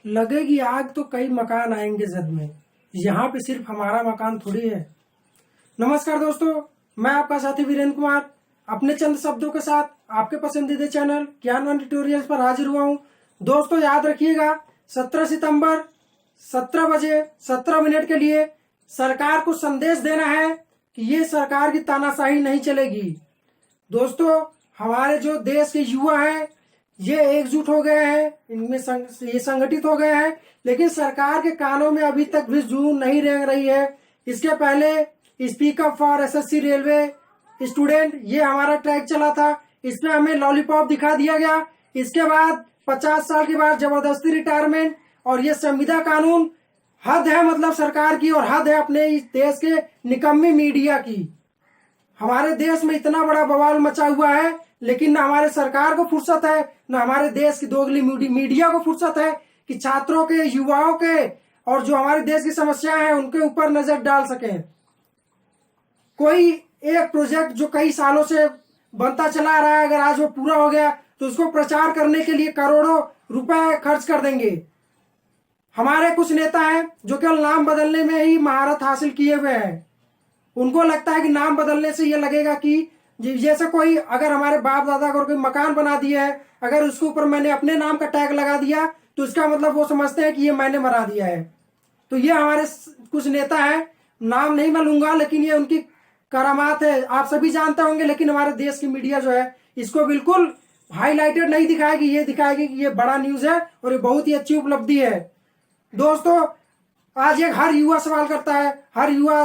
लगेगी आग तो कई मकान आएंगे जद में। यहाँ पे सिर्फ हमारा मकान थोड़ी है। नमस्कार दोस्तों, मैं आपका साथी वीरेंद्र कुमार अपने चंद शब्दों के साथ आपके पसंदीदा चैनल ज्ञानवान ट्यूटोरियल्स पर हाजिर हुआ हूँ। दोस्तों याद रखिएगा, 17 सितंबर 17 बजे 17 मिनट के लिए सरकार को संदेश देना है कि ये सरकार की तानाशाही नहीं चलेगी। दोस्तों, हमारे जो देश के युवा हैं ये एकजुट हो गए हैं, इनमें ये संगठित हो गए हैं, लेकिन सरकार के कानों में अभी तक भी जू नहीं रेंग रही है। इसके पहले speak up for SSC railway student ये हमारा ट्रैक चला था, इसमें हमें लॉलीपॉप दिखा दिया गया। इसके बाद 50 साल के बाद जबरदस्ती रिटायरमेंट, और ये संविदा कानून। हद है मतलब सरकार की, और हद है अपने इस देश के निकम्मी मीडिया की। हमारे देश में इतना बड़ा बवाल मचा हुआ है, लेकिन न हमारे सरकार को फुर्सत है, न हमारे देश की दोगली मीडिया को फुर्सत है कि छात्रों के, युवाओं के और जो हमारे देश की समस्याएं हैं उनके ऊपर नजर डाल सकें। कोई एक प्रोजेक्ट जो कई सालों से बनता चला आ रहा है, अगर आज वो पूरा हो गया तो उसको प्रचार करने के लिए करोड़ों रुपए खर्च कर देंगे। हमारे कुछ नेता हैं जो केवल नाम बदलने में ही महारत हासिल किए हुए हैं। उनको लगता है कि नाम बदलने से ये लगेगा कि जैसे कोई, अगर हमारे बाप दादा को कोई मकान बना दिया है, अगर उसके ऊपर मैंने अपने नाम का टैग लगा दिया तो इसका मतलब वो समझते हैं कि ये मैंने बना दिया है। तो ये हमारे कुछ नेता हैं, नाम नहीं मैं लूंगा, लेकिन ये उनकी करामात है, आप सभी जानते होंगे। लेकिन हमारे देश की मीडिया जो है इसको बिल्कुल हाईलाइटेड नहीं दिखाएगी, ये दिखाएगी कि ये बड़ा न्यूज है और ये बहुत ही अच्छी उपलब्धि है। दोस्तों, आज एक हर युवा सवाल करता है, हर युवा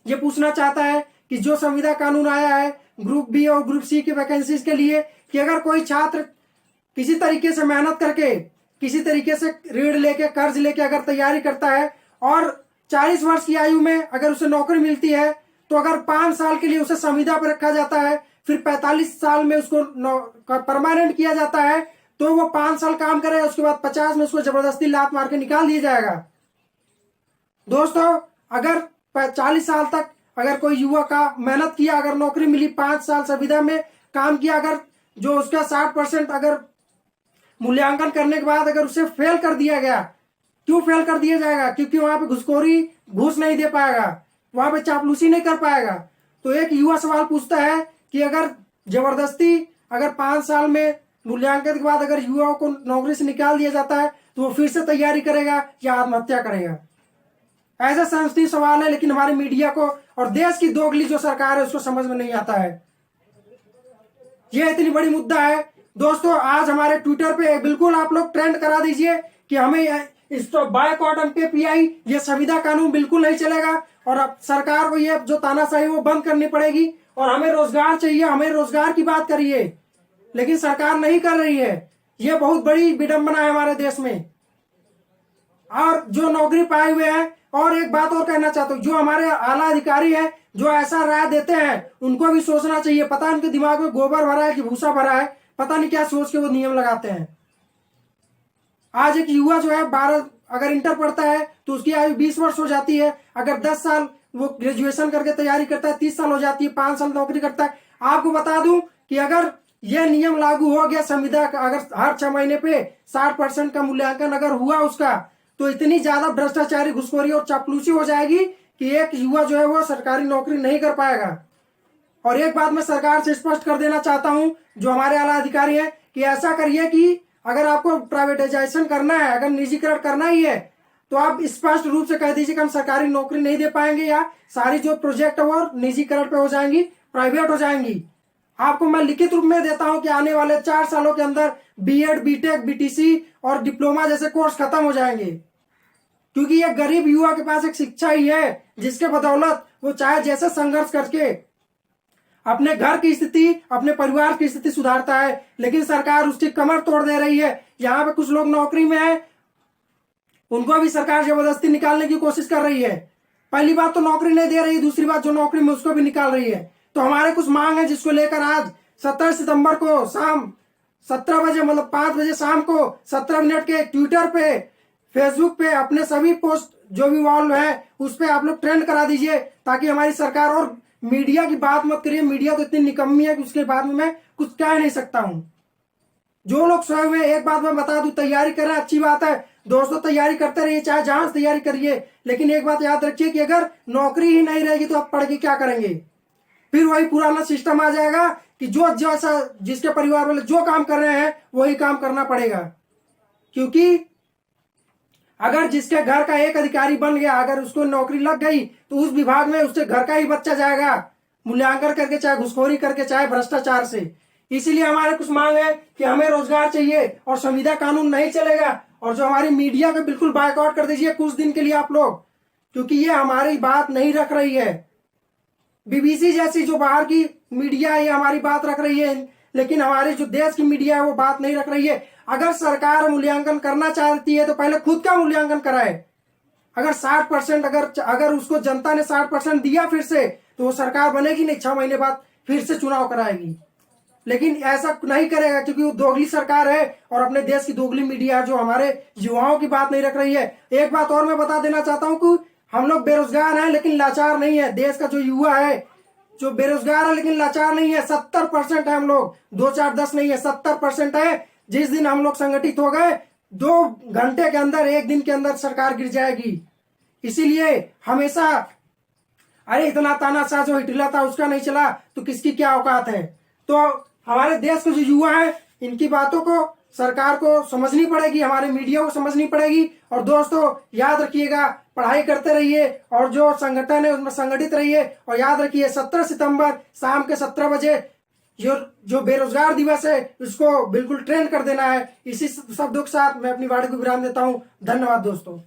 ये पूछना चाहता है कि जो संविदा कानून आया है ग्रुप बी और ग्रुप सी की वैकेंसीज के लिए, कि अगर कोई छात्र किसी तरीके से मेहनत करके, किसी तरीके से ऋण लेके, कर्ज लेके अगर तैयारी करता है और 40 वर्ष की आयु में अगर उसे नौकरी मिलती है, तो अगर 5 साल के लिए उसे संविदा पर रखा जाता है, फिर 45 साल में उसको परमानेंट किया जाता है, तो वो 5 साल काम करे, उसके बाद 50 में उसको जबरदस्ती लात मार के निकाल दिया जाएगा। दोस्तों, अगर 40 साल तक अगर कोई युवा का मेहनत किया, अगर नौकरी मिली, 5 साल संविदा में काम किया, अगर जो उसका 60% अगर मूल्यांकन करने के बाद अगर उसे फेल कर दिया गया, क्यों फेल कर दिया जाएगा? क्योंकि वहां पे घुसखोरी, घूस नहीं दे पाएगा, वहां पे चापलूसी नहीं कर पाएगा। तो एक युवा सवाल पूछता है कि अगर जबरदस्ती अगर 5 साल में मूल्यांकन के बाद अगर युवाओं को नौकरी से निकाल दिया जाता है, तो वो फिर से तैयारी करेगा या आत्महत्या करेगा? ऐसा सेंसिटिव सवाल है, लेकिन हमारी मीडिया को और देश की दोगली जो सरकार है उसको समझ में नहीं आता है। ये इतनी बड़ी मुद्दा है। दोस्तों, आज हमारे ट्विटर पे बिल्कुल आप लोग ट्रेंड करा दीजिए कि हमें इस तो बायकॉट एमपीआई, ये संविदा कानून बिल्कुल नहीं चलेगा, और अब सरकार को ये जो तानाशाही वो बंद करनी पड़ेगी, और हमें रोजगार चाहिए, हमें रोजगार की बात करिए। लेकिन सरकार नहीं कर रही है। ये बहुत बड़ी विडंबना है हमारे देश में। और जो नौकरी पाए हुए हैं, और एक बात और कहना चाहता हूँ, जो हमारे आला अधिकारी हैं जो ऐसा राय देते हैं उनको भी सोचना चाहिए। पता है उनके दिमाग में गोबर भरा है कि भूसा भरा है, पता नहीं क्या सोच के वो नियम लगाते हैं। आज एक युवा जो है 12 अगर इंटर पढ़ता है तो उसकी आयु 20 वर्ष हो जाती है। अगर 10 साल वो ग्रेजुएशन करके तैयारी करता है, 30 साल हो जाती है, 5 साल नौकरी करता है। आपको बता दूं कि अगर यह नियम लागू हो गया संविदा का, अगर हर 6 महीने पे 60% का मूल्यांकन अगर हुआ उसका, तो इतनी ज्यादा भ्रष्टाचारी, घुसखोरी और चापलूसी हो जाएगी कि एक युवा जो है वो सरकारी नौकरी नहीं कर पाएगा। और एक बात मैं सरकार से स्पष्ट कर देना चाहता हूं, जो हमारे आला अधिकारी है, कि ऐसा करिए कि अगर आपको प्राइवेटाइजेशन करना है, अगर निजीकरण करना ही है, तो आप स्पष्ट रूप से कह दीजिए कि हम सरकारी नौकरी नहीं दे पाएंगे, या सारी जो प्रोजेक्ट है वो निजीकरण पे हो जाएंगी, प्राइवेट हो जाएंगी। आपको मैं लिखित रूप में देता हूं कि आने वाले 4 सालों के अंदर बीएड, बीटेक, बीटीसी और डिप्लोमा जैसे कोर्स खत्म हो जाएंगे। क्योंकि ये गरीब युवा के पास एक शिक्षा ही है जिसके बदौलत वो चाहे जैसे संघर्ष करके अपने घर की स्थिति, अपने परिवार की स्थिति सुधारता है, लेकिन सरकार उसकी कमर तोड़ दे रही है। यहाँ पे कुछ लोग नौकरी में है, उनको भी सरकार जबरदस्ती निकालने की कोशिश कर रही है। पहली बात तो नौकरी नहीं दे रही है, दूसरी बात जो नौकरी में उसको भी निकाल रही है। तो हमारे कुछ मांग है जिसको लेकर आज 17 सितंबर को शाम 17 बजे, मतलब 5 बजे शाम को 17 मिनट के ट्विटर पे, फेसबुक पे अपने सभी पोस्ट जो भी वॉल है उस पे आप लोग ट्रेंड करा दीजिए, ताकि हमारी सरकार, और मीडिया की बात मत करिए, मीडिया तो इतनी निकम्मी है कि उसके बाद में मैं कुछ कह नहीं सकता हूं। जो लोग सोए हुए, एक बात मैं बता दूं, तैयारी कर रहे हैं अच्छी बात है, दोस्तों तैयारी करते रहिए, चाहे जहां से तैयारी करिए, लेकिन एक बात याद रखिए कि अगर नौकरी ही नहीं रहेगी तो आप पढ़ के क्या करेंगे? फिर वही पुराना सिस्टम आ जाएगा कि जो जैसा जिसके परिवार वाले जो काम कर रहे हैं वही काम करना पड़ेगा। क्योंकि अगर जिसके घर का एक अधिकारी बन गया, अगर उसको नौकरी लग गई तो उस विभाग में उसके घर का ही बच्चा जाएगा, मूल्यांकन करके, चाहे घुसखोरी करके, चाहे भ्रष्टाचार से। इसीलिए हमारे कुछ मांग है कि हमें रोजगार चाहिए और संविदा कानून नहीं चलेगा। और जो हमारी मीडिया को बिल्कुल बायकॉट कर दीजिए कुछ दिन के लिए आप लोग, क्योंकि ये हमारी बात नहीं रख रही है। बीबीसी जैसी जो बाहर की मीडिया है ये हमारी बात रख रही है, लेकिन हमारे जो देश की मीडिया है वो बात नहीं रख रही है। अगर सरकार मूल्यांकन करना चाहती है तो पहले खुद का मूल्यांकन कराए। अगर 60% अगर उसको जनता ने 60% दिया फिर से, तो वो सरकार बनेगी नहीं, 6 महीने बाद फिर से चुनाव कराएगी। लेकिन ऐसा नहीं करेगा क्योंकि वो दोगली सरकार है और अपने देश की दोगली मीडिया जो हमारे युवाओं की बात नहीं रख रही है। एक बात और मैं बता देना चाहता हूं कि हम लोग बेरोजगार हैं लेकिन लाचार नहीं है। देश का जो युवा है जो बेरोजगार है लेकिन लाचार नहीं है, 70% है हम लोग, 2 4 10 नहीं है, 70% है। जिस दिन हम लोग संगठित हो गए 2 घंटे के अंदर, 1 दिन के अंदर सरकार गिर जाएगी। इसीलिए हमेशा अरे इतना तानाशाह जो हिटलर था उसका नहीं चला तो किसकी क्या औकात है। तो हमारे देश के जो युवा है इनकी बातों को सरकार को समझनी पड़ेगी, हमारे मीडिया को समझनी पड़ेगी। और दोस्तों याद रखिएगा, पढ़ाई करते रहिए और जो संगठन है उसमें संगठित रहिए। और याद रखिए 17 सितंबर शाम के 17 बजे जो बेरोजगार दिवस है उसको बिल्कुल ट्रेंड कर देना है। इसी शब्दों के साथ मैं अपनी वाणी को विराम देता हूँ। धन्यवाद दोस्तों।